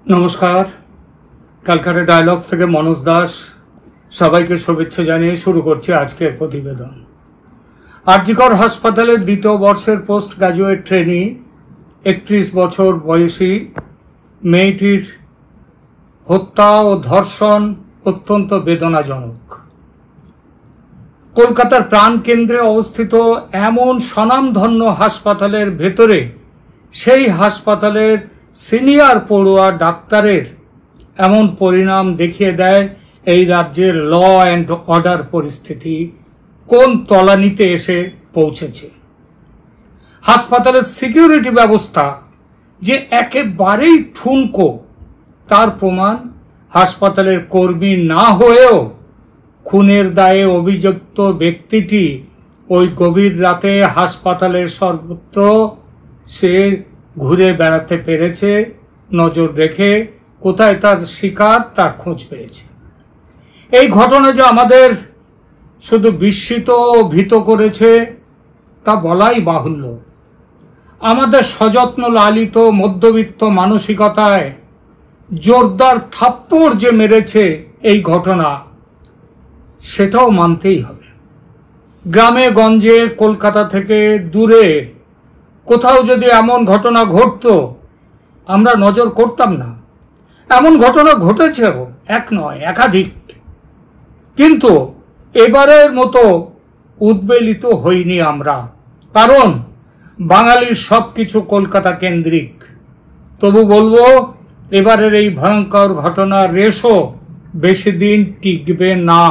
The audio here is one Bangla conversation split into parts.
নমস্কার, ক্যালকাটা ডায়ালগস থেকে মনোজ দাস সবাইকে শুভেচ্ছা জানিয়ে শুরু করছি আজকের প্রতিবেদন। আরজিকর হাসপাতালের দ্বিতীয় বর্ষের পোস্ট গ্রাজুয়েট ট্রেনি 31 বছর বয়সী মেয়েটির হত্যা ও ধর্ষণ অত্যন্ত বেদনাজনক। কলকাতার প্রাণকেন্দ্রে অবস্থিত এমন স্বনামধন্য হাসপাতালের ভেতরে সেই হাসপাতালের সিনিয়র পড়ুয়া ডাক্তারের এমন পরিণাম দেখিয়ে দেয় এই রাজ্যের ল অ্যান্ড অর্ডার পরিস্থিতি কোন তলানিতে এসে পৌঁছেছে। হাসপাতালের সিকিউরিটি ব্যবস্থা যে একেবারেই ঠুনকো তার প্রমাণ হাসপাতালের কর্মী না হয়েও খুনের দায়ে অভিযুক্ত ব্যক্তিটি ওই গভীর রাতে হাসপাতালের সর্বত্র সে ঘুরে বেড়াতে পেরেছে, নজর রেখে কোথায় তার শিকার তার খোঁজ পেয়েছে। এই ঘটনা যে আমাদের শুধু বিস্মিত ও ভীত করেছে তা বলাই বাহুল্য। আমাদের সযত্ন লালিত মধ্যবিত্ত মানসিকতায় জোরদার থাপ্পড় যে মেরেছে এই ঘটনা, সেটাও মানতেই হবে। গ্রামে গঞ্জে কলকাতা থেকে দূরে কোথাও যদি এমন ঘটনা ঘটতো আমরা নজর করতাম না। এমন ঘটনা ঘটেছেও, এক নয় একাধিক, কিন্তু এবারের মতো উদ্বেলিত হইনি আমরা, কারণ বাঙালির সবকিছু কলকাতা কেন্দ্রিক। তবু বলবো, এবারের এই ভয়ঙ্কর ঘটনার রেশও বেশি দিন টিকবে না।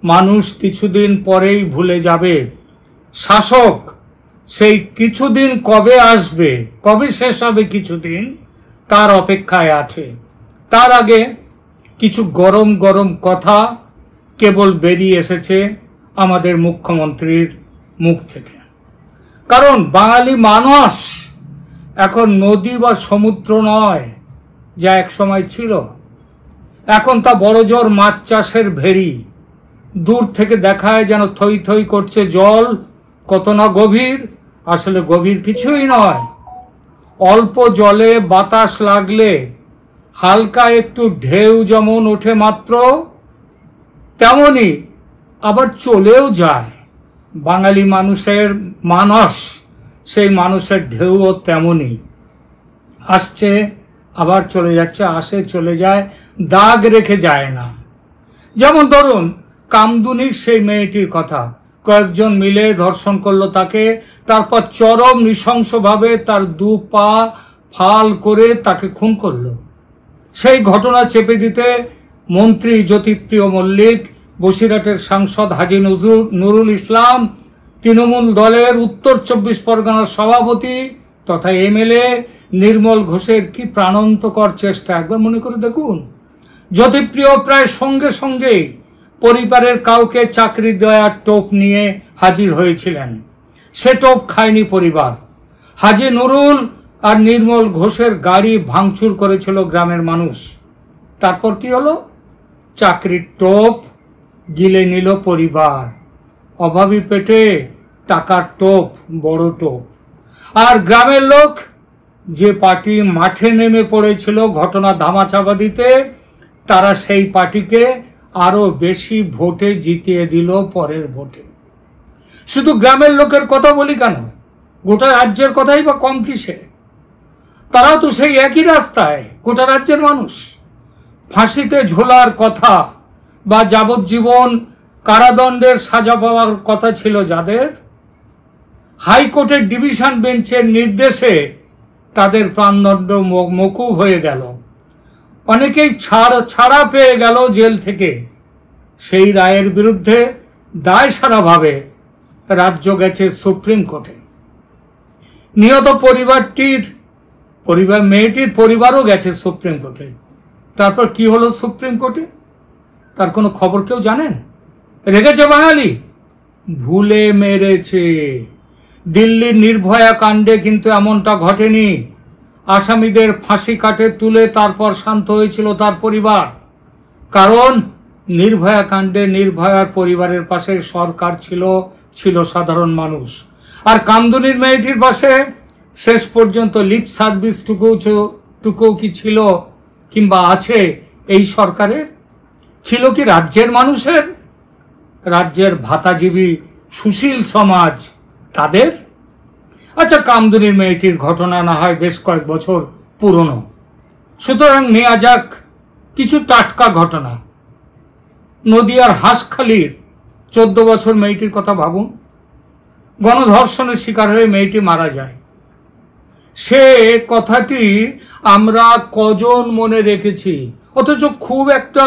মানুষ কিছুদিন পরেই ভুলে যাবে। শাসক সেই কিছুদিন কবে আসবে, কবে শেষ হবে কিছুদিন, তার অপেক্ষায় আছে। তার আগে কিছু গরম গরম কথা কেবল বেরিয়ে এসেছে আমাদের মুখ্যমন্ত্রীর মুখ থেকে। কারণ বাঙালি মানুষ এখন নদী বা সমুদ্র নয়, যা এক সময় ছিল। এখন তা বড়জোর মাছ চাষের ভেড়ি। দূর থেকে দেখায় যেন থই থই করছে জল, কত না গভীর, আসলে গভীর কিছুই নয়। অল্প জলে বাতাস লাগলে হালকা একটু ঢেউ যেমন ওঠে মাত্র, তেমনি আবার চলেও যায়। বাঙালি মানুষের মানস, সেই মানুষের ঢেউও তেমনি আসছে আবার চলে যাচ্ছে, আসে চলে যায়, দাগ রেখে যায় না। যেমন ধরুন কামদুনির সেই মেয়েটির কথা, কয়েকজন মিলে ধর্ষণ করলো তাকে, তারপর চরম নৃশংসভাবে তার দু পা ফাল করে তাকে খুন করলো। সেই ঘটনা চেপে দিতে মন্ত্রী জ্যোতিপ্রিয় মল্লিক, বসিরহাটের সাংসদ হাজী নুরুল ইসলাম, তৃণমূল দলের উত্তর 24 পরগনার সভাপতি তথা এমএলএ নির্মল ঘোষের কি প্রাণান্তকর চেষ্টা, একবার মনে করে দেখুন। জ্যোতিপ্রিয় প্রায় সঙ্গে সঙ্গে পরিবারের কাউকে চাকরি দেওয়ার টোপ নিয়ে হাজির হয়েছিলেন। সে টোপ খায়নি পরিবার। হাজী নুরুল আর নির্মল ঘোষের গাড়ি ভাঙচুর করেছিল গ্রামের মানুষ। তারপর কি হলো? চাকরির টোপ গিলে নিল পরিবার। অভাবী পেটে টাকার টোপ, বড় টোপ। আর গ্রামের লোক, যে পার্টি মাঠে নেমে পড়েছিল ঘটনা ধামাচাপা দিতে, তারা সেই পার্টিকে আরো বেশি ভোটে জিতিয়ে দিল পরের ভোটে। শুধু গ্রামের লোকের কথা বলি কেন, গোটা রাজ্যের কথাই বা কম কিসে? তারাও তো সেই একই রাস্তায়, গোটা রাজ্যের মানুষ। ফাঁসিতে ঝোলার কথা বা যাবজ্জীবন কারাদণ্ডের সাজা পাওয়ার কথা ছিল যাদের, হাইকোর্টের ডিভিশন বেঞ্চের নির্দেশে তাদের প্রাণদণ্ড মকুব হয়ে গেল। অনেকেই ছাড়া পেয়ে গেল জেল থেকে। সেই রায়ের বিরুদ্ধে দায়সারাভাবে রাজ্য গেছে সুপ্রিম কোর্টে। নিহত মেয়েটির পরিবারও গেছে সুপ্রিম কোর্টে। তারপর কি হলো সুপ্রিম কোর্টে, তার কোনো খবর কেউ জানেন? রেখেছে বাঙালি, ভুলে মেরেছে। দিল্লির নির্ভয়া কাণ্ডে কিন্তু এমনটা ঘটেনি। আসামিদের ফাঁসি কাটে তুলে তারপর শান্ত হয়েছিল তার পরিবার, কারণ নির্ভয়া কাণ্ডে নির্ভয়ার পরিবারের পাশে সরকার ছিল সাধারণ মানুষ। আর কামদুনির মেয়েটির পাশে শেষ পর্যন্ত লিপ সার্ভিস টুকুও কি ছিল কিংবা আছে এই সরকারের? ছিল কি রাজ্যের মানুষের, রাজ্যের ভাতাজীবী সুশীল সমাজ তাদের? আচ্ছা, কামদুনির মেয়েটির ঘটনা না হয় বেশ কয়েক বছর পুরনো, সুতরাং নেওয়া যাক কিছু টাটকা ঘটনা। নদিয়ার হাঁসখালির 14 বছর মেয়েটির কথা ভাবুন। গণধর্ষণের শিকার হয়ে মেয়েটি মারা যায়। সে কথাটি আমরা কজন মনে রেখেছি, অথচ খুব একটা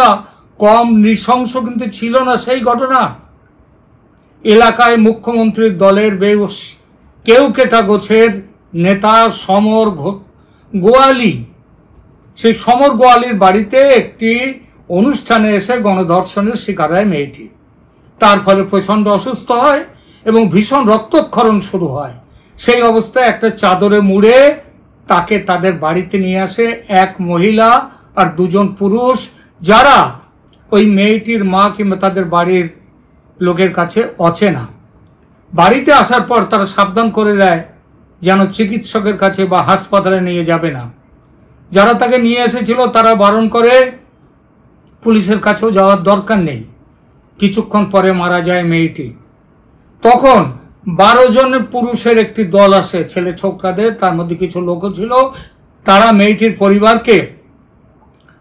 কম নৃশংস কিন্তু ছিল না সেই ঘটনা। এলাকায় মুখ্যমন্ত্রীর দলের বেশ কেউকেটা গোছের নেতা সমর গোয়ালি, সেই সমর গোয়ালির বাড়িতে একটি অনুষ্ঠানে এসে গণধর্ষণের শিকার হয় মেয়েটি। তার ফলে প্রচন্ড অসুস্থ হয় এবং ভীষণ রক্তক্ষরণ শুরু হয়। সেই অবস্থায় একটা চাদরে মুড়ে তাকে তাদের বাড়িতে নিয়ে আসে এক মহিলা আর 2 জন পুরুষ, যারা ওই মেয়েটির মা কিংবা তাদের বাড়ির লোকের কাছে অচেনা। বাড়িতে আসার পর তারা সাবধান করে দেয় যেন চিকিৎসকের কাছে বা হাসপাতালে নিয়ে যাবে না। যারা তাকে নিয়ে এসেছিল তারা বারণ করে পুলিশের কাছেও যাওয়ার দরকার নেই। কিছুক্ষণ পরে মারা যায় মেয়েটি। তখন 12 জন পুরুষের একটি দল আসে, ছেলে ছোকরাদের, তার মধ্যে কিছু লোকও ছিল। তারা মেয়েটির পরিবারকে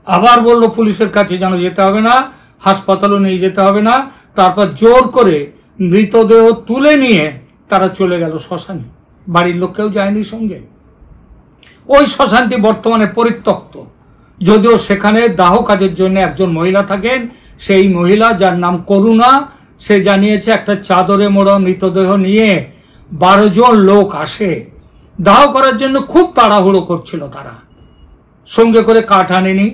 আবার বলল পুলিশের কাছে যেন যেতে হবে না, হাসপাতালও নিয়ে যেতে হবে না। তারপর জোর করে মৃতদেহ তুলে নিয়ে তারা চলে গেল শ্মশানে। বাড়ির লোক কেউ যায়নি সঙ্গে। ওই শ্মশানটি বর্তমানে পরিত্যক্ত, যদিও সেখানে দাহ কাজের জন্য একজন মহিলা থাকেন। সেই মহিলা, যার নাম করুণা, সে জানিয়েছে একটা চাদরে মোড়া মৃতদেহ নিয়ে 12 জন লোক আসে দাহ করার জন্য। খুব তাড়াহুড়ো করছিল তারা, সঙ্গে করে কাঠ আনেনি।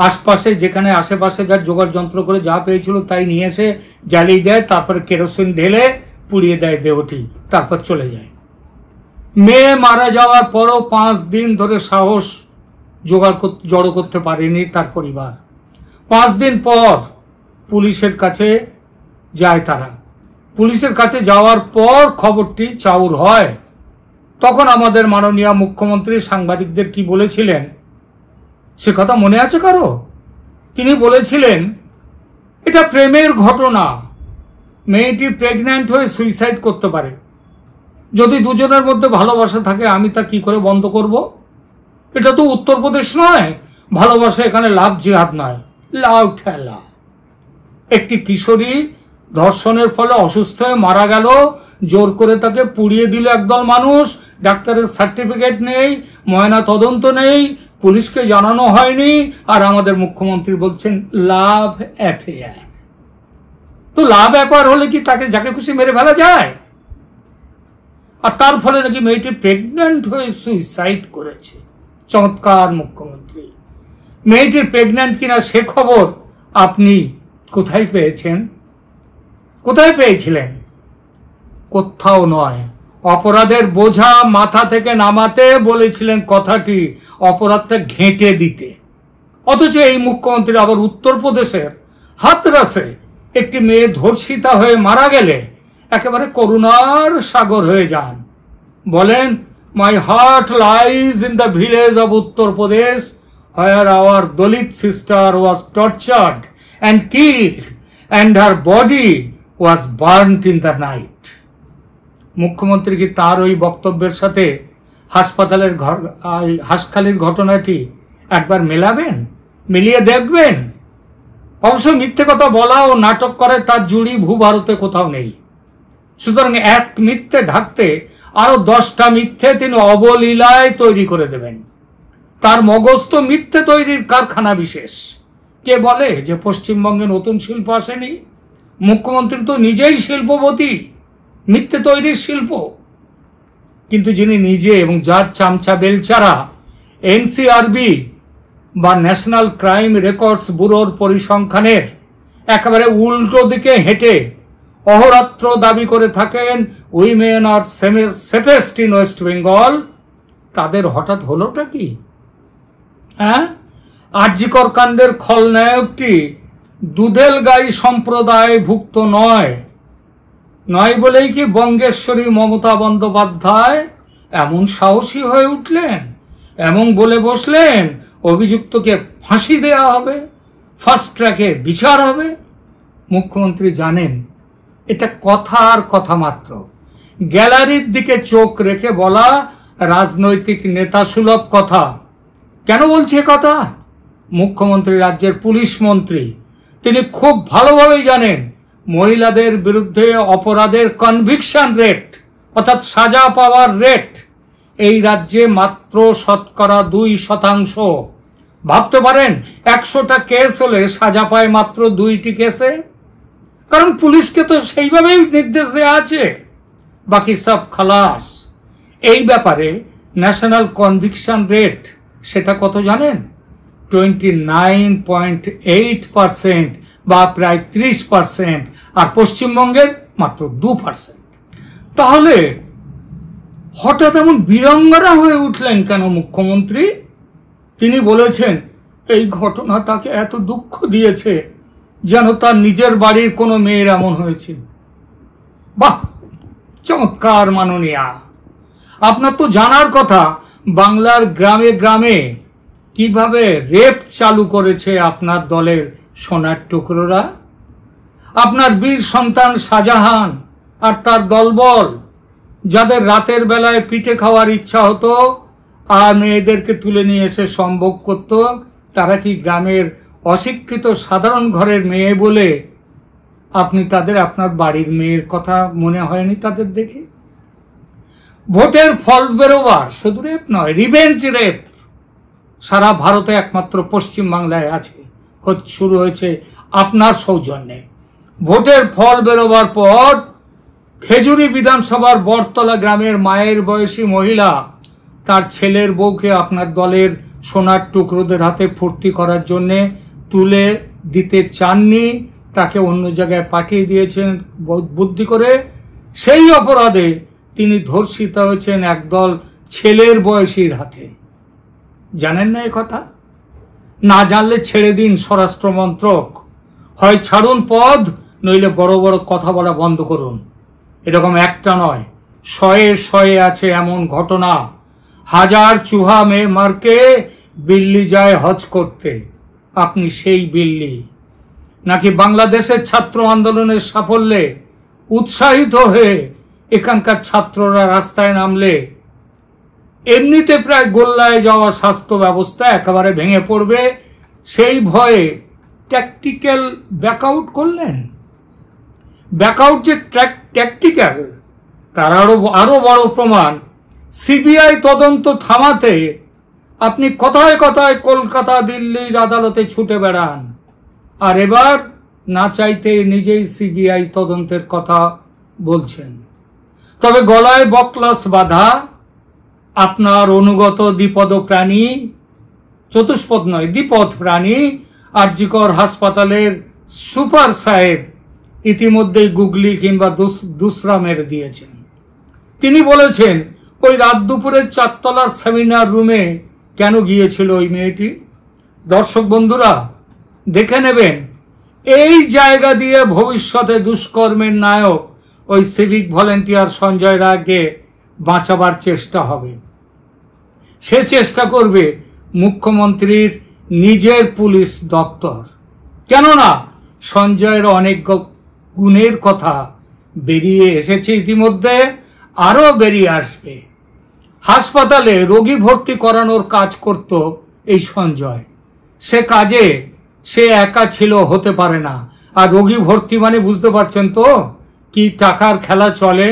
আশপাশে যেখানে আশেপাশে যা জোগাড় যন্ত্র করে যা পেয়েছিল তাই নিয়ে এসে জ্বালিয়ে দেয়, তারপরে কেরোসিন ঢেলে পুড়িয়ে দেয় দেহটি, তারপর চলে যায়। মেয়ে মারা যাওয়ার পরও 5 দিন ধরে সাহস জড়ো করতে পারেনি তার পরিবার। 5 দিন পর পুলিশের কাছে যায় তারা। পুলিশের কাছে যাওয়ার পর খবরটি চাউর হয়। তখন আমাদের মাননীয় মুখ্যমন্ত্রী সাংবাদিকদের কি বলেছিলেন সে কথা মনে আছে কারো? তিনি বলেছিলেন, এটা প্রেমের ঘটনা, মেয়েটি প্রেগন্যান্ট হয়ে সুইসাইড করতে পারে। যদি দুজনের মধ্যে ভালোবাসা থাকে আমি তা কি করে বন্ধ করব? এটা তো উত্তরপ্রদেশ নয়, ভালোবাসা এখানে লাভ জিহাদ নয়, লাভ ঠেলা। একটি কিশোরী ধর্ষণের ফলে অসুস্থ হয়ে মারা গেল, জোর করে তাকে পুড়িয়ে দিল একদল মানুষ। ডাক্তারের সার্টিফিকেট নেই, ময়না তদন্ত নেই, পুলিশকে জানানো হয়নি, আর আমাদের মুখ্যমন্ত্রী বলছেন লাভ অ্যাফেয়ার। তো লাভ অ্যাফেয়ার হলে কি তাকে যাকে খুশি মেরে ফেলা যায়? আর তার ফলে নাকি মেয়েটি প্রেগন্যান্ট হয়ে সুইসাইড করেছে। চমৎকার মুখ্যমন্ত্রী। মেয়েটির প্রেগন্যান্ট কিনা সে খবর আপনি কোথায় পেয়েছেন? কোথায় পেয়েছিলেন? কোথাও নয়। অপরাধের বোঝা মাথা থেকে নামাতে বলেছিলেন কথাটি, অপরাধটা ঘেঁটে দিতে। অথচ এই মুখ্যমন্ত্রী আবার উত্তরপ্রদেশের হাতরাসে একটি মেয়ে ধর্ষিতা হয়ে মারা গেলে একেবারে করুণার সাগর হয়ে যান। বলেন, my heart lies in the village of Uttar Pradesh where our Dalit sister was tortured and killed and her body was burnt in the night. মুখ্যমন্ত্রী কি তার ওই বক্তব্যের সাথে হাঁসখালির ঘটনাটি একবার মেলাবেন, মিলিয়ে দেখবেন? অবশ্য মিথ্যে কথা বলা ও নাটক করে তার জুড়ি ভূভারতে কোথাও নেই। সুতরাং এক মিথ্যে ঢাকতে আরো 10টা মিথ্যে তিনি অবলীলায় তৈরি করে দেবেন। তার মগজ তো মিথ্যে তৈরির কারখানা বিশেষ। কে বলে যে পশ্চিমবঙ্গে নতুন শিল্প আসেনি? মুখ্যমন্ত্রী তো নিজেই শিল্পপতি, মিথ্যে তৈরির শিল্প। কিন্তু যিনি নিজে এবং যার চামচা বেলচারা এনসিআরবি বা ন্যাশনাল ক্রাইম রেকর্ডস ব্যুরোর পরিসংখ্যানের একেবারে উল্টো দিকে হেঁটে অহরাত্র দাবি করে থাকেন women are safest in West Bengal, তাদের হঠাৎ হলোটা কি? হ্যাঁ, আরজিকর কাণ্ডের খলনায়কটি দুধেলগাই সম্প্রদায় ভুক্ত নয় বলেই কি বঙ্গেশ্বরী মমতা বন্দ্যোপাধ্যায় এমন সাহসী হয়ে উঠলেন, এমন বলে বসলেন অভিযুক্তকে ফাঁসি দেওয়া হবে, ফাস্ট ট্র্যাকে বিচার হবে। মুখ্যমন্ত্রী জানেন এটা কথা আর কথা মাত্র, গ্যালারির দিকে চোখ রেখে বলা রাজনৈতিক নেতা সুলভ কথা। কেন বলছে কথা? মুখ্যমন্ত্রী রাজ্যের পুলিশ মন্ত্রী, তিনি খুব ভালোভাবেই জানেন মহিলাদের বিরুদ্ধে অপরাধের কনভিকশন রেট অর্থাৎ সাজা পাওয়ার রেট এই রাজ্যে মাত্র 2%। ভাবতে পারেন 100টা কেস হলে সাজা পায় মাত্র 2টি কেসে, কারণ পুলিশকে তো সেইভাবেই নির্দেশ দেওয়া আছে, বাকি সব খালাস। এই ব্যাপারে ন্যাশনাল কনভিকশন রেট সেটা কত জানেন? 29.8% বা প্রায় 30%, আর পশ্চিমবঙ্গের মাত্র 2%। তাহলে হঠাৎ এমন বীরাঙ্গনা হয়ে উঠলেন কেন মুখ্যমন্ত্রী? তিনি বলেছেন এই ঘটনা তাকে এত দুঃখ দিয়েছে যেন তার নিজের বাড়ির কোনো মেয়ের এমন হয়েছে। বাহ, চমৎকার মাননীয়া। আপনার তো জানার কথা বাংলার গ্রামে গ্রামে কিভাবে রেপ চালু করেছে আপনার দলের সোনার টুকরোরা। আপনার বীর সন্তান শাহজাহান আর তার দলবল, যাদের রাতের বেলায় পিঠে খাওয়ার ইচ্ছা হতো আর মেয়েদেরকে তুলে নিয়ে এসে সম্ভোগ করত, তারা কি গ্রামের অশিক্ষিত সাধারণ ঘরের মেয়ে বলে আপনি তাদের আপনার বাড়ির মেয়ের কথা মনে হয়নি তাদের দেখে? ভোটের ফল বেরোবার শুধু রেপ নয়, রিভেঞ্জ রেপ সারা ভারতে একমাত্র পশ্চিম বাংলায় আছে, শুরু হয়েছে আপনার সৌজন্যে। ভোটের ফল বেরোবার পর খেজুরি বিধানসভার বটতলা গ্রামের মায়ের বয়সী মহিলা তার ছেলের বউকে আপনার দলের সোনার টুকরোদের হাতে ফুর্তি করার জন্য তুলে দিতে চাননি, তাকে অন্য জায়গায় পাঠিয়ে দিয়েছেন বুদ্ধি করে। সেই অপরাধে তিনি ধর্ষিতা হয়েছেন একদল ছেলের বয়সীর হাতে। জানেন না এ কথা? না জানলে ছেড়ে দিন স্বরাষ্ট্র মন্ত্রক, হয় ছাড়ুন পদ, নইলে বড় বড় কথা বলা বন্ধ করুন। এরকম একটা নয়, শয়ে শয়ে আছে এমন ঘটনা। হাজার চুহা মেয়ে মারকে বিল্লি যায় হজ করতে। আপনি সেই বিল্লি নাকি বাংলাদেশের ছাত্র আন্দোলনের সাফল্যে উৎসাহিত হয়ে এখানকার ছাত্ররা রাস্তায় নামলে এমনিতে প্রায় গোল্লায় যাওয়া স্বাস্থ্য ব্যবস্থা একেবারে ভেঙে পড়বে, সেই ভয়ে ট্যাকটিক্যাল ব্যাকআউট করলেন? ব্যাকআউট যে ট্যাকটিক্যাল তার আরো বড় প্রমাণ সিবিআই তদন্ত থামাতে আপনি কথায় কথায় কলকাতা দিল্লির আদালতে ছুটে বেড়ান, আর এবার না চাইতে নিজেই সিবিআই তদন্তের কথা বলছেন। তবে গলায় বকলাস বাঁধা আপনার অনুগত দ্বিপদ প্রাণী, চতুষ্পদ নয় দ্বিপদ প্রাণী আরজিকর হাসপাতালের সুপার সাহেব ইতিমধ্যেই গুগলি কিংবা দুসরা মেরে দিয়েছেন। তিনি বলেছেন ওই রাত দুপুরের 4 তলার সেমিনার রুমে কেন গিয়েছিল ওই মেয়েটি। দর্শক বন্ধুরা দেখে নেবেন, এই জায়গা দিয়ে ভবিষ্যতে দুষ্কর্মের নায়ক ওই সিভিক ভলেন্টিয়ার সঞ্জয় রায়কে বাঁচাবার চেষ্টা হবে। সে চেষ্টা করবে মুখ্যমন্ত্রীর নিজের পুলিশ দপ্তর। কেননা সঞ্জয়ের অনেক গুণের কথা বেরিয়ে এসেছে ইতিমধ্যে, আরো বেরিয়ে আসবে। হাসপাতালে রোগী ভর্তি করানোর কাজ করত এই সঞ্জয়। সে কাজে সে একা ছিল, হতে পারে না। আর রোগী ভর্তি মানে বুঝতে পারছেন তো কি টাকার খেলা চলে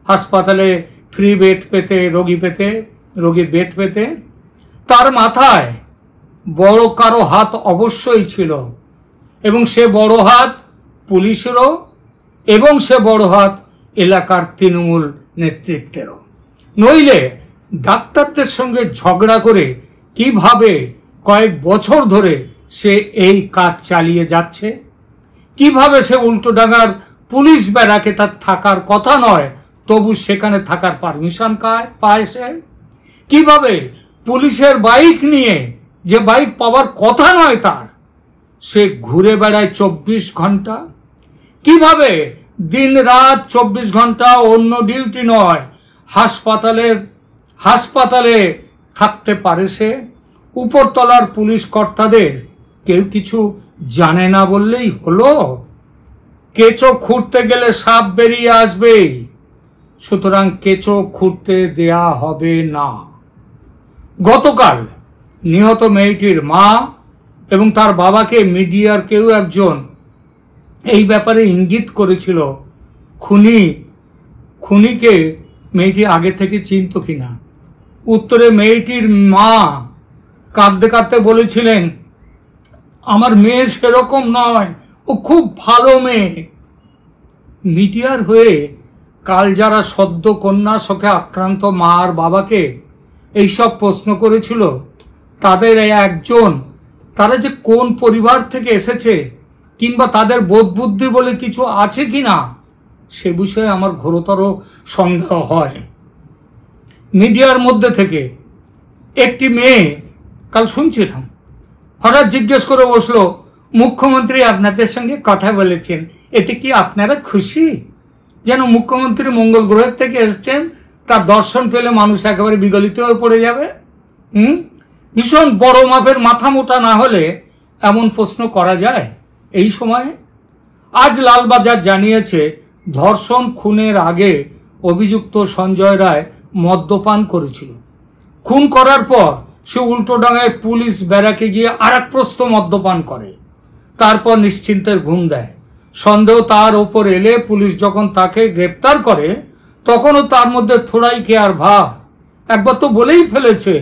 হাসপাতালে, ফ্রি বেড পেতে, রোগীর বেড পেতে। তার মাথায় বড় কারো হাত অবশ্যই ছিল, এবং সে বড় হাত পুলিশেরও, এবং সে বড় হাত এলাকার তৃণমূল নেতৃত্বেরও। নইলে ডাক্তারদের সঙ্গে ঝগড়া করে কিভাবে কয়েক বছর ধরে সে এই কাজ চালিয়ে যাচ্ছে, কিভাবে সে উল্টোডাঙ্গার পুলিশ ব্যারাকে তার থাকার কথা নয় তবু সেখানে থাকার পারমিশন পায় সে, কিভাবে পুলিশের বাইক নিয়ে, যে বাইক পাওয়ার কথা নয় তার, সে ঘুরে বেড়ায় 24 ঘন্টা, কিভাবে দিন রাত 24 ঘন্টা অন্য ডিউটি নয় হাসপাতালে থাকতে পারে সে, উপরতলার পুলিশ কর্তাদের কেউ কিছু জানে না বললেই হলো? কেঁচো খুঁড়তে গেলে সাপ বেরিয়ে আসবে, সুতরাং কেঁচো খুঁড়তে দেয়া হবে না। গতকাল নিহত মেয়েটির মা এবং তার বাবাকে মিডিয়ার কেউ একজন এই ব্যাপারে ইঙ্গিত করেছিল খুনিকে মেয়েটি আগে থেকে চিনত কিনা। উত্তরে মেয়েটির মা কাঁদতে কাঁদতে বলেছিলেন, আমার মেয়ে সেরকম নয়, ও খুব ভালো মেয়ে। মিডিয়ার হয়ে কাল যারা সদ্য কন্যা শোকে আক্রান্ত মা আর বাবাকে এইসব প্রশ্ন করেছিল, তাদের একজন, তারা যে কোন পরিবার থেকে এসেছে কিংবা তাদের বোধ বুদ্ধি বলে কিছু আছে কিনা সে বিষয়ে আমার ঘোরতর সন্দেহ হয়। মিডিয়ার মধ্যে থেকে একটি মেয়ে কাল শুনছিলাম, হঠাৎ জিজ্ঞেস করে বসলো, মুখ্যমন্ত্রী আপনাদের সঙ্গে কথা বলেছেন, এতে কি আপনারা খুশি? যেন মুখ্যমন্ত্রী মঙ্গল গ্রহের থেকে এসেছেন, তার দর্শন পেলে মানুষ একেবারে বিগলিত হয়ে পড়ে যাবে। ভীষণ বড় মাপের মাথা মোটা না হলে এমন প্রশ্ন করা যায় এই সময়ে? আজ লালবাজার জানিয়েছে, ধর্ষণ খুনের আগে অভিযুক্ত সঞ্জয় রায় মদ্যপান করেছিল। খুন করার পর সে উল্টোডাঙায় পুলিশ ব্যারাকে গিয়ে আর এক প্রস্ত মদ্যপান করে, তারপর নিশ্চিন্তের ঘুম দেয়। সন্দেহ তার ওপর এলে পুলিশ যখন তাকে গ্রেপ্তার করে তখনও তার মধ্যে থোড়াই কেয়ার ভাব। একবার তো বলেই ফেলেছে,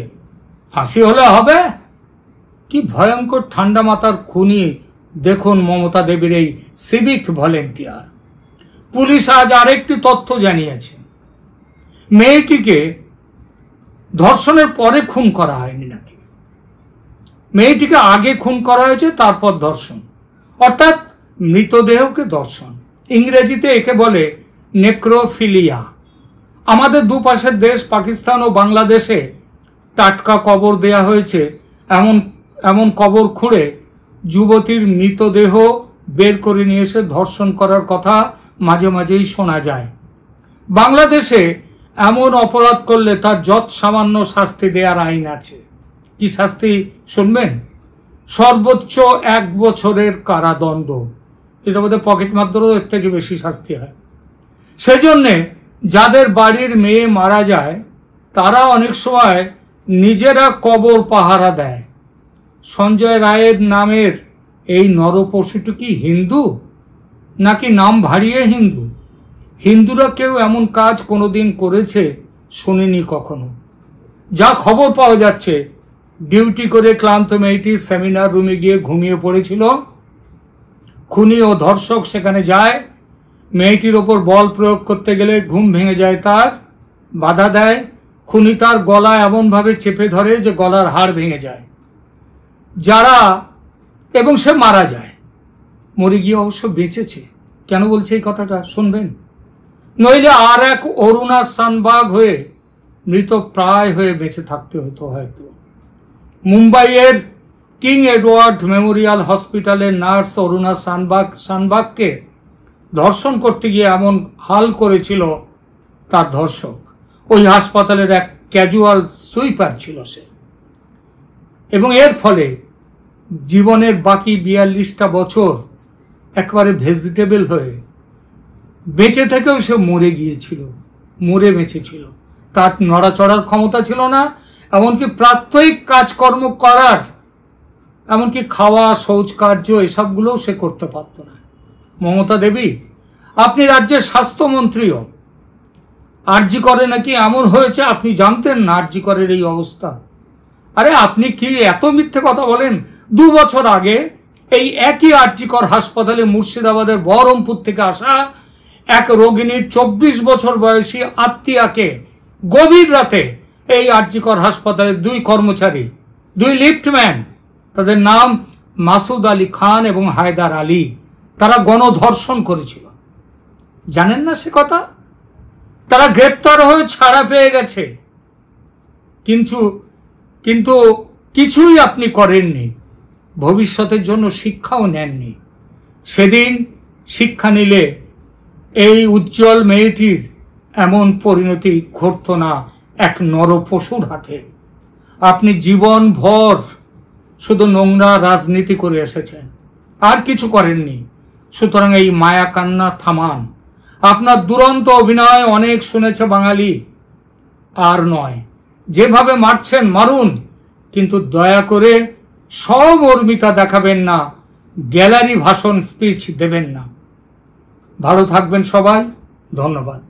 ফাঁসি হলে হবে। কি ভয়ঙ্কর ঠান্ডা মাথার খুনি দেখুন মমতা দেবীর এই সিভিক ভলেন্টিয়ার। পুলিশ আজ আরেকটি তথ্য জানিয়েছে, মেয়েটিকে ধর্ষণের পরে খুন করা হয়নি নাকি, মেয়েটিকে আগে খুন করা হয়েছে তারপর ধর্ষণ, অর্থাৎ মৃতদেহকে ধর্ষণ। ইংরেজিতে একে বলে নেক্রোফিলিয়া। আমাদের দুপাশের দেশ পাকিস্তান ও বাংলাদেশে টাটকা কবর দেয়া হয়েছে, এমন কবর খুঁড়ে যুবতীর মৃতদেহ বের করে নিয়ে এসে ধর্ষণ করার কথা মাঝে মাঝেই শোনা যায়। বাংলাদেশে এমন অপরাধ করলে তার যৎ সামান্য শাস্তি দেওয়ার আইন আছে। কি শাস্তি শুনবেন? সর্বোচ্চ 1 বছরের কারাদণ্ড। এটা বোধহয় পকেট মারধরও এর থেকে বেশি শাস্তি হয়। সেজন্যে যাদের বাড়ির মেয়ে মারা যায় তারা অনেক সময় নিজেরা কবর পাহারা দেয়। সঞ্জয় রায়ের নামের এই নরপশুটি কি হিন্দু নাকি নাম ভারিয়ে হিন্দু? হিন্দুরা কেউ এমন কাজ কোনোদিন করেছে শুনিনি কখনো। যা খবর পাওয়া যাচ্ছে, ডিউটি করে ক্লান্ত মেয়েটি সেমিনার রুমে গিয়ে ঘুমিয়ে পড়েছিল। খুনি ও ধর্ষক সেখানে যায়, মেয়েটির ওপর বল প্রয়োগ করতে গেলে ঘুম ভেঙে যায়, তার বাধা দেয়। খুনি তার গলা এমনভাবে চেপে ধরে যে গলার হাড় ভেঙে যায় এবং সে মারা যায়। মরে গিয়ে অবশ্য বেঁচেছে। কেন বলছে এই কথাটা শুনবেন? নইলে আর এক অরুণা সানবাগ হয়ে মৃত প্রায় হয়ে বেঁচে থাকতে হতো হয়তো। মুম্বাইয়ের কিং এডওয়ার্ড মেমোরিয়াল হসপিটালের নার্স অরুণা সানবাগকে ধর্ষণ করতে গিয়ে এমন হাল করেছিল তার ধর্ষক। ওই হাসপাতালের এক ক্যাজুয়াল সুইপার ছিল সে, এবং এর ফলে জীবনের বাকি 42টা বছর একেবারে ভেজিটেবল হয়ে বেঁচে থেকেও সে মরে গিয়েছিল, মরে বেঁচেছিল। তার নড়াচড়ার ক্ষমতা ছিল না, এমনকি প্রাত্যহিক কাজকর্ম করার, এমনকি খাওয়া শৌচ কার্য এসবগুলোও সে করতে পারত না। মমতা দেবী, আপনি রাজ্যের স্বাস্থ্যমন্ত্রীও। আরজি করে নাকি এমন হয়েছে আপনি জানতেন না আরজি করের এই অবস্থা? আরে আপনি কি এত মিথ্যে কথা বলেন? 2 বছর আগে এই একই আরজিকর হাসপাতালে মুর্শিদাবাদের বহরমপুর থেকে আসা এক রোগিণীর 24 বছর বয়সী আত্মীয়াকে গভীর রাতে এই আরজিকর হাসপাতালের 2 কর্মচারী, 2 লিফটম্যান, তাদের নাম মাসুদ আলী খান এবং হায়দার আলী, তারা গণধর্ষণ করেছিল। জানেন না সে কথা? তারা গ্রেপ্তার হয়ে ছাড়া পেয়ে গেছে, কিন্তু কিছুই আপনি করেননি, ভবিষ্যতের জন্য শিক্ষাও নেননি। সেদিন শিক্ষা নিলে এই উজ্জ্বল মেয়েটির এমন পরিণতি ঘটত না এক নরপশুর হাতে। আপনি জীবন ভর শুধু নোংরা রাজনীতি করে এসেছেন, আর কিছু করেননি। সুতরাং এই মায়া কান্না থামান। আপনার দুরন্ত অভিনয় অনেক শুনেছে বাঙালি, আর নয়। যেভাবে মারছেন মারুন, কিন্তু দয়া করে সমর্মিতা দেখাবেন না, গ্যালারি ভাষণ স্পিচ দেবেন না। ভালো থাকবেন সবাই, ধন্যবাদ।